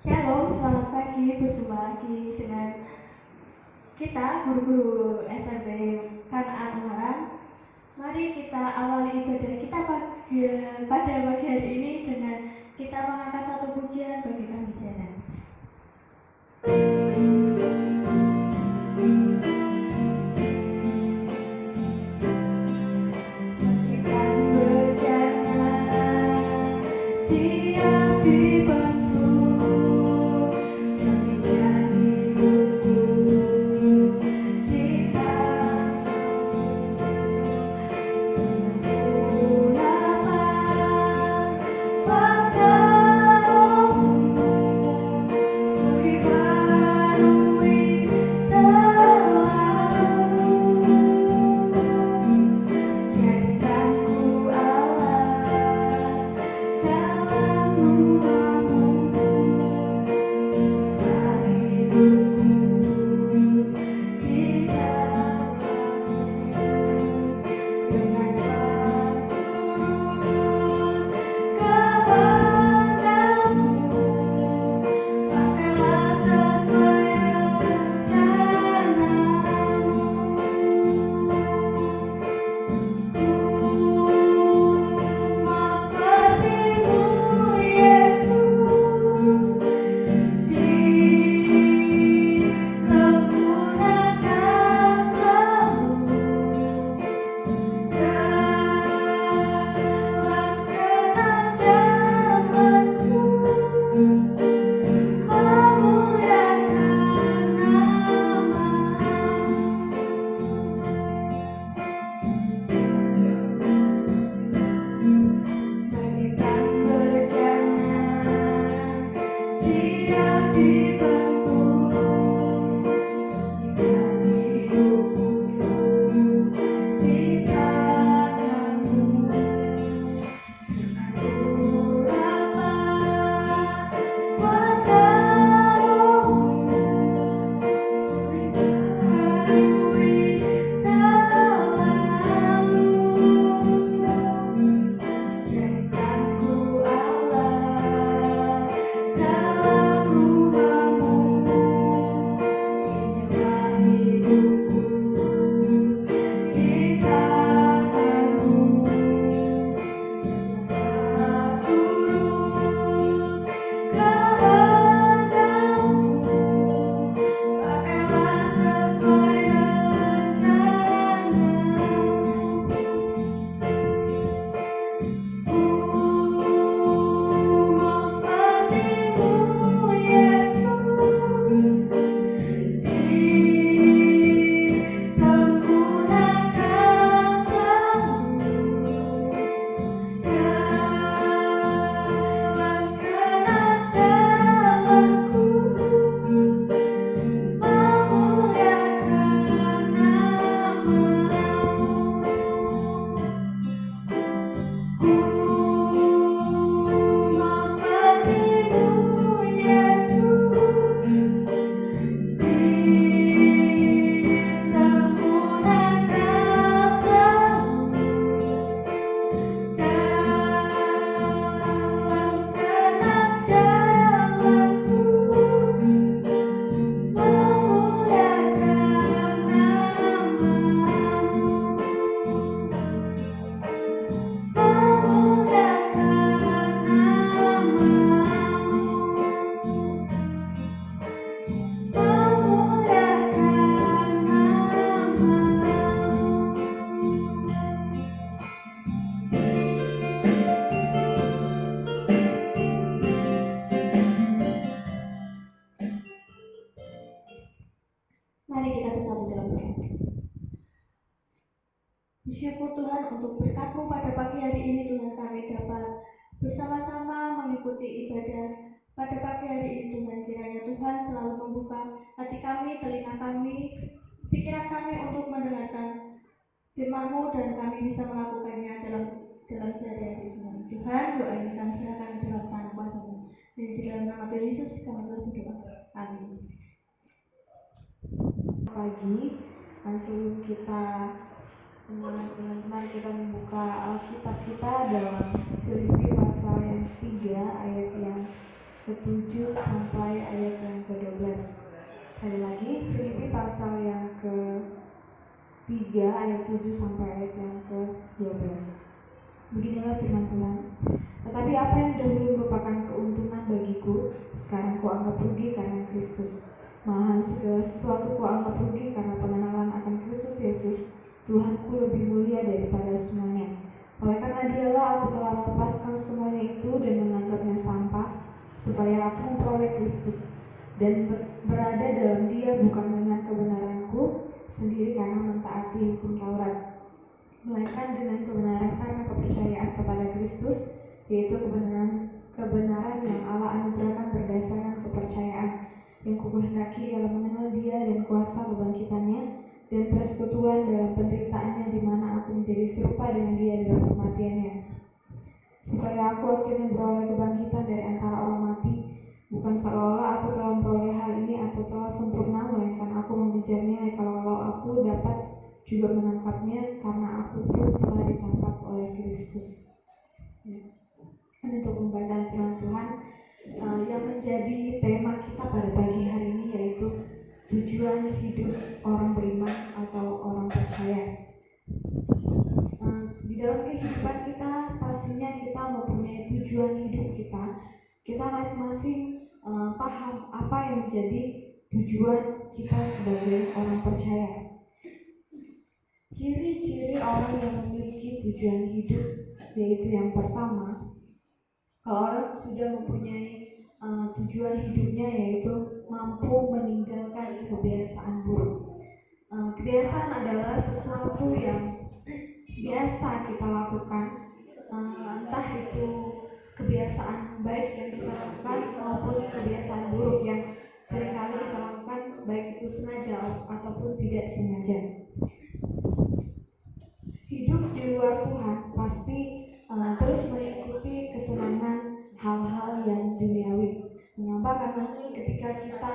Shalom, selamat pagi. Berjumpa lagi dengan kita guru-guru SMP Kanaan Ungaran. Mari kita awali ibadah kita pada pagi hari ini dengan kita mengangkat satu pujian bagi kami jalan. Mari kita bersatu dalam doa. Bersyukur Tuhan untuk berkat-Mu pada pagi hari ini. Tuhan, kami dapat bersama-sama mengikuti ibadah pada pagi hari ini. Tuhan, kiranya Tuhan selalu membuka hati kami, telinga kami, pikiran kami untuk mendengarkan firman-Mu dan kami bisa melakukannya dalam sehari-hari. Tuhan, doa ini kami serahkan dalam tangan kuasa-Mu. Dan di dalam nama Tuhan Yesus kami telah berdoa. Amin. Pagi, langsung kita teman-teman kita membuka Alkitab kita dalam Filipi pasal yang 3 ayat yang ke-7 sampai ayat yang ke-12. Sekali lagi, Filipi pasal yang ke-3 ayat 7 sampai ayat yang ke-12. Beginilah firman Tuhan. Tetapi apa yang dahulu merupakan keuntungan bagiku, sekarang kuanggap rugi karena Kristus. Malahan segala sesuatu kuanggap rugi karena pengenalan akan Kristus Yesus, Tuhanku lebih mulia daripada semuanya. Oleh karena Dialah aku telah melepaskan semuanya itu dan menganggapnya sampah, supaya aku memperoleh Kristus dan berada dalam Dia, bukan dengan kebenaranku sendiri karena mentaati hukum Taurat, melainkan dengan kebenaran karena kepercayaan kepada Kristus, yaitu kebenaran yang Allah anugerahkan berdasarkan kepercayaan. Yang kukehendaki ialah mengenal Dia dan kuasa kebangkitannya dan persekutuan dalam penderitaannya, di mana aku menjadi serupa dengan Dia dalam kematiannya, supaya aku akhirnya beroleh kebangkitan dari antara orang mati. Bukan seolah-olah aku telah memperoleh hal ini atau telah sempurna, melainkan aku mengejarnya kalau aku dapat juga menangkapnya, karena aku pun telah ditangkap oleh Kristus. Untuk pembacaan firman Tuhan yang menjadi tema kita pada pagi hari ini, yaitu tujuan hidup orang beriman atau orang percaya. Di dalam kehidupan kita pastinya kita mempunyai tujuan hidup kita. Kita masing-masing paham apa yang menjadi tujuan kita sebagai orang percaya. Ciri-ciri orang yang memiliki tujuan hidup, yaitu yang pertama, kalau orang sudah mempunyai tujuan hidupnya, yaitu mampu meninggalkan kebiasaan buruk. Kebiasaan adalah sesuatu yang biasa kita lakukan, entah itu kebiasaan baik yang kita lakukan maupun kebiasaan buruk yang seringkali kita lakukan, baik itu sengaja ataupun tidak sengaja. Hidup di luar Tuhan pasti terus mengikuti kesenangan hal-hal yang duniawi. Mengapa? Karena ketika kita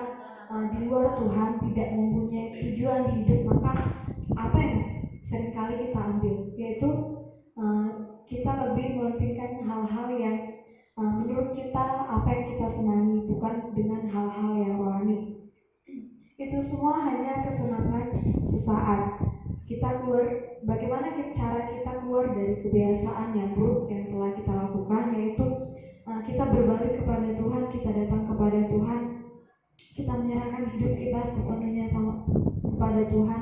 di luar Tuhan tidak mempunyai tujuan hidup, maka apa yang seringkali kita ambil, yaitu kita lebih mementingkan hal-hal yang menurut kita apa yang kita senangi, bukan dengan hal-hal yang rohani. Itu semua hanya kesenangan sesaat. Kita keluar, bagaimana cara kita keluar dari kebiasaan yang buruk yang telah kita lakukan, yaitu kita berbalik kepada Tuhan, kita datang kepada Tuhan, kita menyerahkan hidup kita sepenuhnya kepada Tuhan,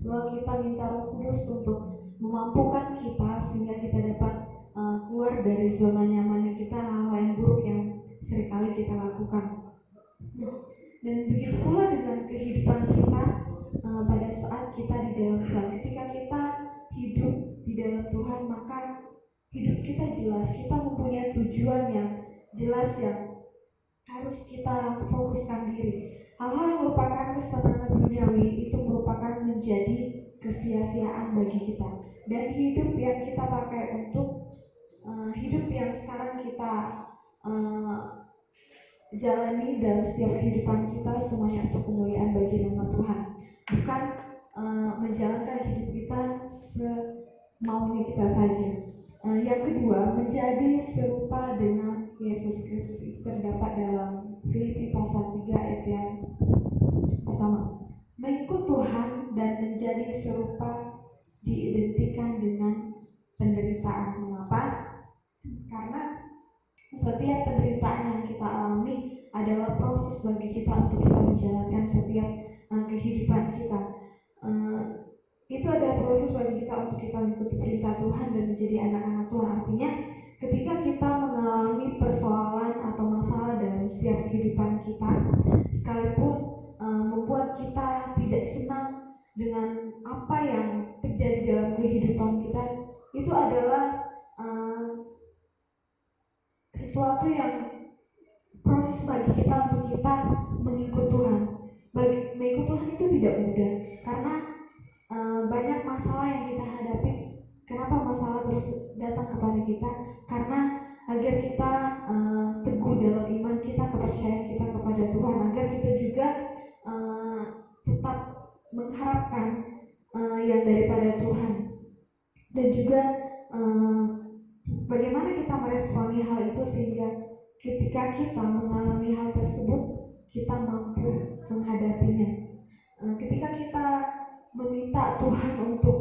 bahwa kita minta Roh Kudus untuk memampukan kita sehingga kita dapat keluar dari zona nyaman kita, hal-hal yang buruk yang seringkali kita lakukan. Dan begitu pula dengan kehidupan kita pada saat kita di dalam Tuhan. Ketika kita hidup di dalam Tuhan, maka hidup kita jelas, kita mempunyai tujuan yang jelas yang harus kita fokuskan diri. Hal-hal yang merupakan kesenangan duniawi itu merupakan menjadi kesia-siaan bagi kita. Dan hidup yang kita pakai untuk hidup yang sekarang kita jalani dalam setiap kehidupan kita, semuanya untuk kemuliaan bagi nama Tuhan, bukan menjalankan hidup kita semaunya kita saja. Yang kedua, menjadi serupa dengan Yesus Kristus itu terdapat dalam Filipi pasal 3 ayat yang pertama. Mengikut Tuhan dan menjadi serupa diidentikan dengan penderitaan. Mengapa? Karena setiap penderitaan yang kita alami adalah proses bagi kita untuk kita menjalankan setiap kehidupan kita. Itu adalah proses bagi kita untuk kita mengikuti perintah Tuhan dan menjadi anak-anak Tuhan. Artinya ketika kita mengalami persoalan atau masalah dalam setiap kehidupan kita, sekalipun membuat kita tidak senang dengan apa yang terjadi dalam kehidupan kita, itu adalah sesuatu yang proses bagi kita untuk kita mengikut Tuhan. Mengikut Tuhan itu tidak mudah, karena banyak masalah yang kita hadapi. Kenapa masalah terus datang kepada kita? Karena agar kita teguh dalam iman kita, kepercayaan kita kepada Tuhan, agar kita juga tetap mengharapkan yang daripada Tuhan, dan juga bagaimana kita meresponi hal itu sehingga ketika kita mengalami hal tersebut, kita mampu menghadapinya. Ketika kita meminta Tuhan untuk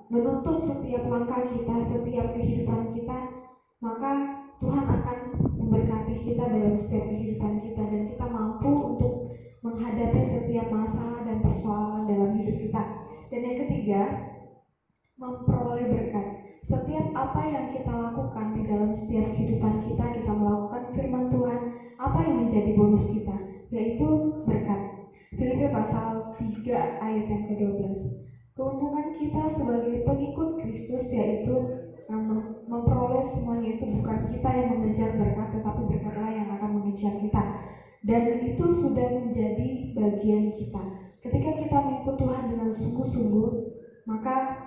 menuntun setiap langkah kita, setiap kehidupan kita, maka Tuhan akan memberkati kita dalam setiap kehidupan kita, dan kita mampu untuk menghadapi setiap masalah dan persoalan dalam hidup kita. Dan yang ketiga, memperoleh berkat. Setiap apa yang kita lakukan di dalam setiap kehidupan kita, kita melakukan firman Tuhan, apa yang menjadi bonus kita, yaitu berkat. Filipi pasal 3 ayat yang ke-12. Keuntungan kita sebagai pengikut Kristus yaitu memperoleh semuanya itu bukan kita yang mengejar berkat, tetapi berkatlah yang akan mengejar kita. Dan itu sudah menjadi bagian kita. Ketika kita mengikut Tuhan dengan sungguh-sungguh, maka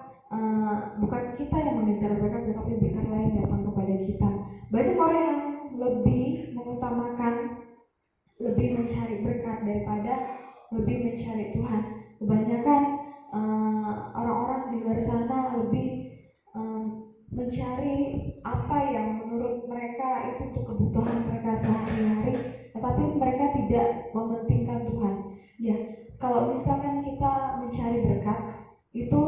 bukan kita yang mengejar berkat, tetapi berkat lain datang kepada kita. Banyak orang yang lebih mengutamakan, lebih mencari berkat daripada lebih mencari Tuhan. Kebanyakan orang-orang di luar sana lebih mencari apa yang menurut mereka itu untuk kebutuhan mereka sehari-hari, tetapi mereka tidak mementingkan Tuhan. Ya, kalau misalkan kita mencari berkat, itu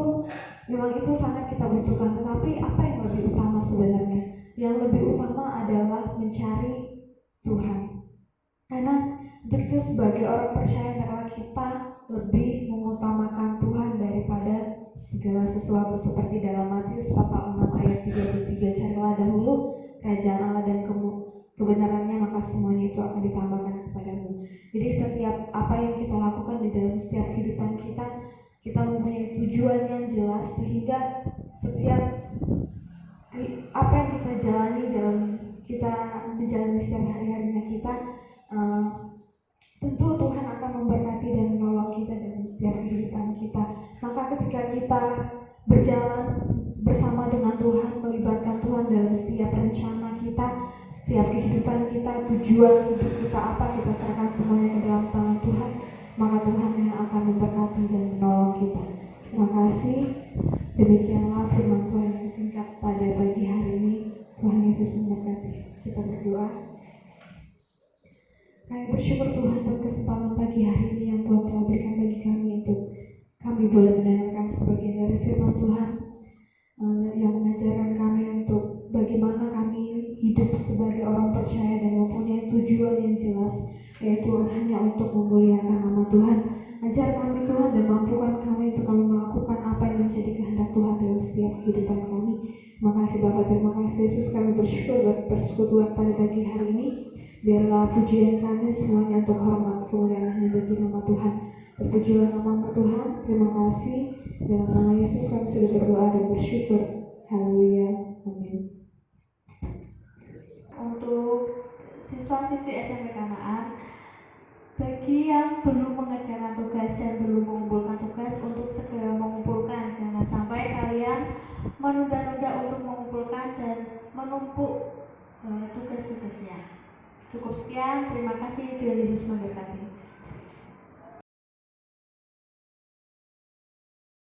memang itu sangat kita butuhkan, tetapi apa yang lebih utama sebenarnya? Yang lebih utama adalah mencari Tuhan. Karena untuk itu sebagai orang percaya adalah kita lebih mengutamakan Tuhan daripada segala sesuatu, seperti dalam Matius pasal 6 ayat 33, carilah dahulu kerajaan Allah dan kebenarannya, maka semuanya itu akan ditambahkan kepadamu. Jadi setiap apa yang kita lakukan di dalam setiap kehidupan kita, kita mempunyai tujuan yang jelas, sehingga setiap apa yang kita jalani dalam kita menjalani setiap hari-harinya kita, tentu Tuhan akan memberkati dan menolong kita dalam setiap kehidupan kita. Maka ketika kita berjalan bersama dengan Tuhan, melibatkan Tuhan dalam setiap rencana kita, setiap kehidupan kita, tujuan hidup kita apa, kita serahkan semuanya ke dalam tangan Tuhan, maka Tuhan yang akan memberkati dan menolong kita. Terima kasih. Demikianlah firman Tuhan yang singkat pada pagi hari ini. Tuhan Yesus memberkati. Kita berdoa. Kami bersyukur Tuhan buat kesempatan pagi hari ini yang Tuhan telah berikan bagi kami untuk kami boleh mendengarkan sebagian dari firman Tuhan yang mengajarkan kami untuk bagaimana kami hidup sebagai orang percaya dan mempunyai tujuan yang jelas, yaitu hanya untuk memuliakan nama Tuhan. Ajar kami Tuhan dan mampukan kami untuk kami melakukan apa yang menjadi kehendak Tuhan dalam setiap kehidupan kami. Terima kasih Bapa, terima kasih Yesus, kami bersyukur buat persekutuan pada pagi hari ini. Biarlah pujian kami semuanya untuk hormat kemuliaan hanya bagi nama Tuhan. Terpujilah nama Tuhan. Terima kasih. Dalam nama Yesus kami sudah berdoa dan bersyukur. Haleluya. Amin. Untuk siswa-siswi SMP Kanaan, bagi yang belum mengerjakan tugas dan belum mengumpulkan tugas, untuk segera mengumpulkan. Jangan sampai kalian menunda-nunda untuk mengumpulkan dan menumpuk tugas-tugasnya. Cukup sekian, terima kasih. Tuhan Yesus memberkati.